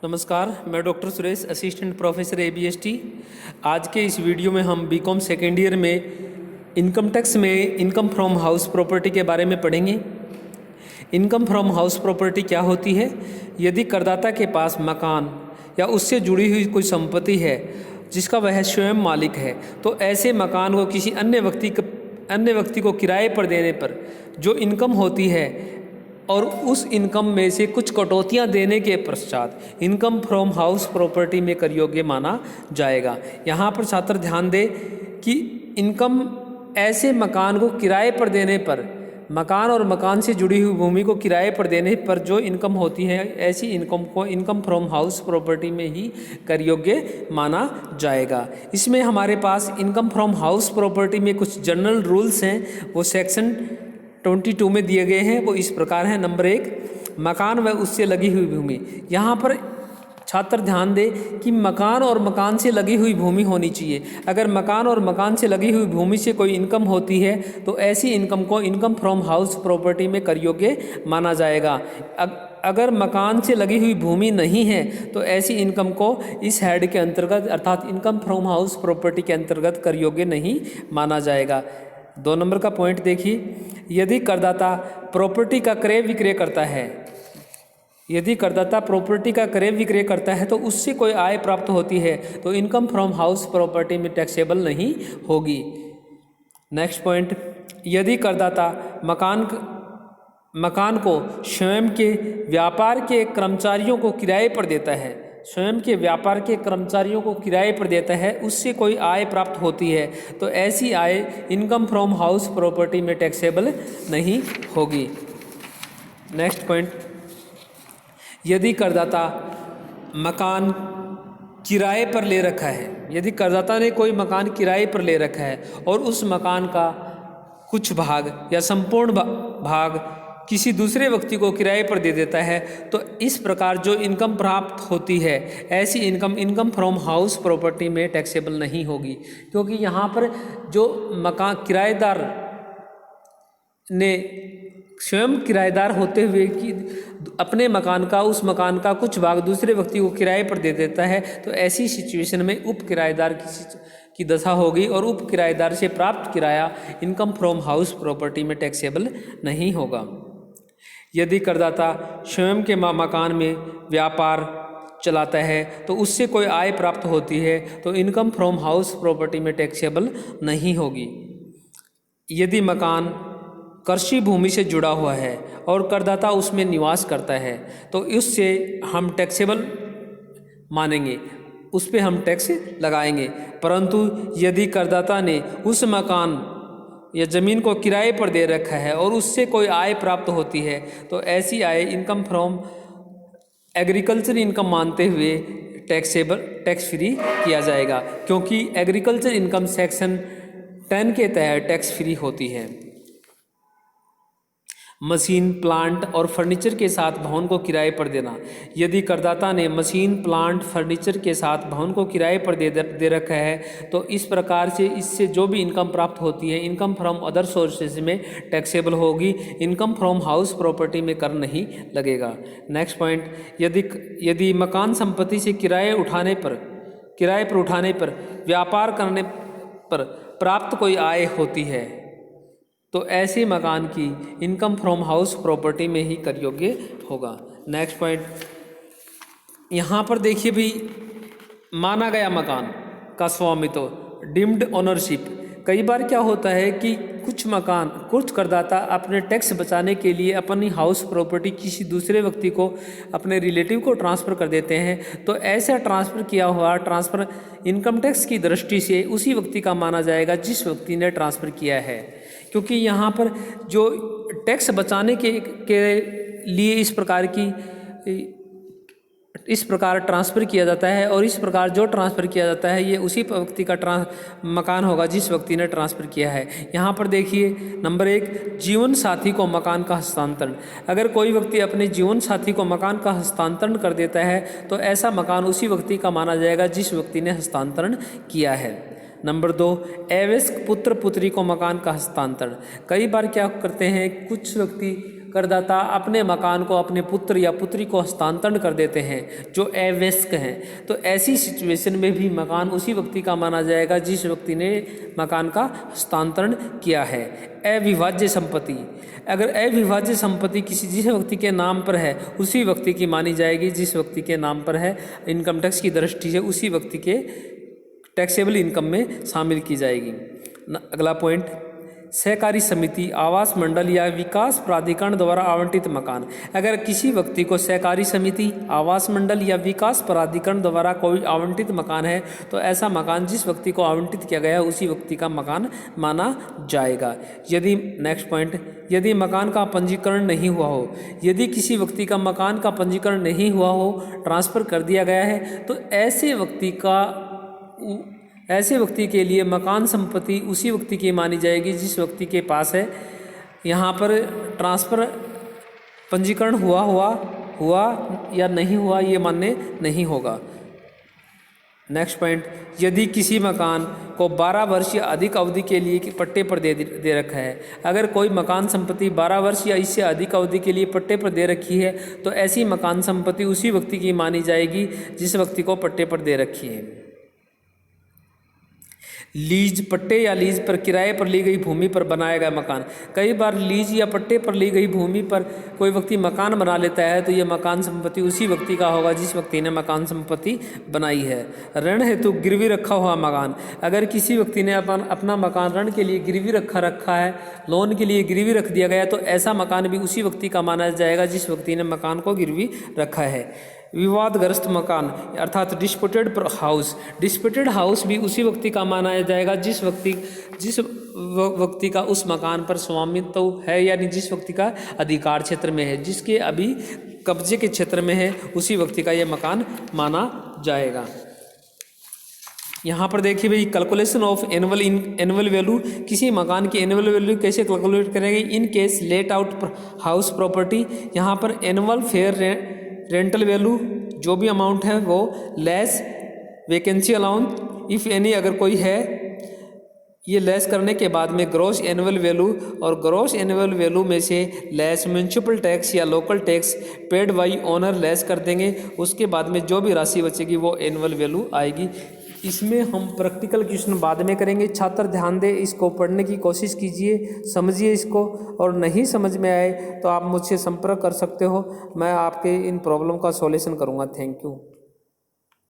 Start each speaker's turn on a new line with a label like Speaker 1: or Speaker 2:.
Speaker 1: नमस्कार, मैं doctor Suresh, assistant professor ABST। आज के इस वीडियो में हम बीकॉम सेकेंड ईयर में इनकम टैक्स में इनकम फ्रॉम हाउस प्रॉपर्टी के बारे में पढ़ेंगे। इनकम फ्रॉम हाउस प्रॉपर्टी क्या होती है? यदि करदाता के पास मकान या उससे जुड़ी हुई कोई संपत्ति है जिसका वह स्वयं मालिक है, तो ऐसे मकान को किसी अन्य व्यक्ति को किराए पर देने पर जो इनकम होती है और उस इनकम में से कुछ कटौतियां देने के पश्चात इनकम फ्रॉम हाउस प्रॉपर्टी में कर योग्य माना जाएगा। यहाँ पर छात्र ध्यान दें कि इनकम ऐसे मकान को किराए पर देने पर, मकान और मकान से जुड़ी हुई भूमि को किराए पर देने पर जो इनकम होती है, ऐसी इनकम को इनकम फ्रॉम हाउस प्रॉपर्टी में ही कर योग्य माना जाएगा। इसमें हमारे पास इनकम फ्रॉम हाउस प्रॉपर्टी में कुछ जनरल रूल्स हैं, वो सेक्शन 22 में दिए गए हैं। वो इस प्रकार हैं। नंबर 1, मकान व उससे लगी हुई भूमि। यहाँ पर छात्र ध्यान दें कि मकान और मकान से लगी हुई भूमि होनी चाहिए। अगर मकान और मकान से लगी हुई भूमि से कोई इनकम होती है तो ऐसी इनकम को इनकम फ्रॉम हाउस प्रॉपर्टी में कर योग्य माना जाएगा। अगर मकान से लगी हुई भूमि नहीं है तो ऐसी इनकम को इस हेड के अंतर्गत अर्थात इनकम फ्रॉम हाउस प्रॉपर्टी के अंतर्गत कर योग्य नहीं माना जाएगा। 2 नंबर का पॉइंट देखिए, यदि करदाता प्रॉपर्टी का क्रय विक्रय करता है, यदि करदाता प्रॉपर्टी का क्रय विक्रय करता है तो उससे कोई आय प्राप्त होती है तो इनकम फ्रॉम हाउस प्रॉपर्टी में टैक्सेबल नहीं होगी। नेक्स्ट पॉइंट, यदि करदाता मकान को स्वयं के व्यापार के कर्मचारियों को किराए पर देता है, स्वयं के व्यापार के कर्मचारियों को किराए पर देता है, उससे कोई आय प्राप्त होती है तो ऐसी आय इनकम फ्रॉम हाउस प्रॉपर्टी में टैक्सेबल नहीं होगी। नेक्स्ट पॉइंट, यदि करदाता मकान किराए पर ले रखा है, यदि करदाता ने कोई मकान किराए पर ले रखा है और उस मकान का कुछ भाग या संपूर्ण भाग किसी दूसरे व्यक्ति को किराए पर दे देता है तो इस प्रकार जो इनकम प्राप्त होती है, ऐसी इनकम फ्रॉम हाउस प्रॉपर्टी में टैक्सेबल नहीं होगी। क्योंकि यहाँ पर जो मकान किराएदार ने स्वयं किराएदार होते हुए कि अपने मकान का, उस मकान का कुछ भाग दूसरे व्यक्ति को किराए पर दे देता है तो ऐसी सिचुएशन में उप किराएदार की दशा होगी और उप किराएदार से प्राप्त किराया इनकम फ्रॉम हाउस प्रॉपर्टी में टैक्सेबल नहीं होगा। यदि करदाता स्वयं के मकान में व्यापार चलाता है तो उससे कोई आय प्राप्त होती है तो इनकम फ्रॉम हाउस प्रॉपर्टी में टैक्सेबल नहीं होगी। यदि मकान कृषि भूमि से जुड़ा हुआ है और करदाता उसमें निवास करता है तो उससे हम टैक्सेबल मानेंगे, उस पर हम टैक्स लगाएंगे। परंतु यदि करदाता ने उस मकान या ज़मीन को किराए पर दे रखा है और उससे कोई आय प्राप्त होती है तो ऐसी आय इनकम फ्रॉम एग्रीकल्चर इनकम मानते हुए टैक्स फ्री किया जाएगा, क्योंकि एग्रीकल्चर इनकम सेक्शन 10 के तहत टैक्स फ्री होती है। मशीन, प्लांट और फर्नीचर के साथ भवन को किराए पर देना। यदि करदाता ने मशीन, प्लांट, फर्नीचर के साथ भवन को किराए पर दे रखा है तो इस प्रकार से इससे जो भी इनकम प्राप्त होती है इनकम फ्रॉम अदर सोर्सेज में टैक्सेबल होगी, इनकम फ्रॉम हाउस प्रॉपर्टी में कर नहीं लगेगा। नेक्स्ट पॉइंट, यदि मकान संपत्ति से किराए पर उठाने पर व्यापार करने पर प्राप्त कोई आय होती है तो ऐसे मकान की इनकम फ्रॉम हाउस प्रॉपर्टी में ही कर योग्य होगा। नेक्स्ट पॉइंट, यहाँ पर देखिए भी माना गया मकान का स्वामित्व, डीम्ड ओनरशिप। कई बार क्या होता है कि कुछ करदाता अपने टैक्स बचाने के लिए अपनी हाउस प्रॉपर्टी किसी दूसरे व्यक्ति को, अपने रिलेटिव को ट्रांसफ़र कर देते हैं तो ऐसा ट्रांसफ़र किया हुआ ट्रांसफ़र इनकम टैक्स की दृष्टि से उसी व्यक्ति का माना जाएगा जिस व्यक्ति ने ट्रांसफ़र किया है। क्योंकि यहाँ पर जो टैक्स बचाने के लिए इस प्रकार ट्रांसफ़र किया जाता है और इस प्रकार जो ट्रांसफ़र किया जाता है ये उसी व्यक्ति का मकान होगा जिस व्यक्ति ने ट्रांसफ़र किया है। यहाँ पर देखिए नंबर 1, जीवन साथी को मकान का हस्तांतरण। अगर कोई व्यक्ति अपने जीवन साथी को मकान का हस्तांतरण कर देता है तो ऐसा मकान उसी व्यक्ति का माना जाएगा जिस व्यक्ति ने हस्तांतरण किया है। नंबर 2, अवयस्क पुत्र पुत्री को मकान का हस्तांतरण। कई बार क्या करते हैं, कुछ व्यक्ति करदाता अपने मकान को अपने पुत्र या पुत्री को हस्तांतरण कर देते हैं जो अवयस्क हैं, तो ऐसी सिचुएशन में भी मकान उसी व्यक्ति का माना जाएगा जिस व्यक्ति ने मकान का हस्तांतरण किया है। अविभाज्य संपत्ति, अगर अविभाज्य संपत्ति जिस व्यक्ति के नाम पर है उसी व्यक्ति की मानी जाएगी जिस व्यक्ति के नाम पर है, इनकम टैक्स की दृष्टि से उसी व्यक्ति के टैक्सेबल इनकम में शामिल की जाएगी। अगला पॉइंट, सहकारी समिति, आवास मंडल या विकास प्राधिकरण द्वारा आवंटित मकान। अगर किसी व्यक्ति को सहकारी समिति, आवास मंडल या विकास प्राधिकरण द्वारा कोई आवंटित मकान है तो ऐसा मकान जिस व्यक्ति को आवंटित किया गया है उसी व्यक्ति का मकान माना जाएगा। यदि नेक्स्ट पॉइंट, यदि मकान का पंजीकरण नहीं हुआ हो, यदि किसी व्यक्ति का मकान का पंजीकरण नहीं हुआ हो, ट्रांसफ़र कर दिया गया है, तो ऐसे व्यक्ति के लिए मकान संपत्ति उसी व्यक्ति की मानी जाएगी जिस व्यक्ति के पास है। यहाँ पर ट्रांसफ़र पंजीकरण हुआ या नहीं हुआ ये मान्य नहीं होगा। नेक्स्ट पॉइंट, यदि किसी मकान को 12 वर्ष या अधिक अवधि के लिए पट्टे पर दे रखा है, अगर कोई मकान संपत्ति 12 वर्ष या इससे अधिक अवधि के लिए पट्टे पर दे रखी है तो ऐसी मकान संपत्ति उसी व्यक्ति की मानी जाएगी जिस व्यक्ति को पट्टे पर दे रखी है। लीज, पट्टे या लीज पर किराए पर ली गई भूमि पर बनाया गया मकान। कई बार लीज या पट्टे पर ली गई भूमि पर कोई व्यक्ति मकान बना लेता है तो ये मकान संपत्ति उसी व्यक्ति का होगा जिस व्यक्ति ने मकान संपत्ति बनाई है। ऋण हेतु गिरवी रखा हुआ मकान, अगर किसी व्यक्ति ने अपना मकान ऋण के लिए गिरवी रखा है, लोन के लिए गिरवी रख दिया गया, तो ऐसा मकान भी उसी व्यक्ति का माना जाएगा जिस व्यक्ति ने मकान को गिरवी रखा है। विवादग्रस्त मकान अर्थात डिस्प्यूटेड हाउस भी उसी व्यक्ति का माना जाएगा जिस व्यक्ति का उस मकान पर स्वामित्व है, यानी जिस व्यक्ति का अधिकार क्षेत्र में है, जिसके अभी कब्जे के क्षेत्र में है, उसी व्यक्ति का यह मकान माना जाएगा। यहाँ पर देखिए भाई, कैलकुलेशन ऑफ एनुअल वैल्यू, किसी मकान की एनुअल वैल्यू कैसे कैलकुलेट करेंगे। In case let out house property, यहाँ पर एनुअल फेयर रेंटल वैल्यू जो भी अमाउंट है वो less vacancy allowance if any, अगर कोई है, ये लेस करने के बाद में ग्रॉस एनुअल वैल्यू, और ग्रॉस एनुअल वैल्यू में से लेस म्यूनसिपल टैक्स या local tax paid by owner less कर देंगे। उसके बाद में जो भी राशि बचेगी वो एनुअल वैल्यू आएगी। इसमें हम प्रैक्टिकल क्वेश्चन बाद में करेंगे। छात्र ध्यान दें, इसको पढ़ने की कोशिश कीजिए, समझिए इसको, और नहीं समझ में आए तो आप मुझसे संपर्क कर सकते हो, मैं आपके इन प्रॉब्लम का सॉल्यूशन करूँगा। Thank you.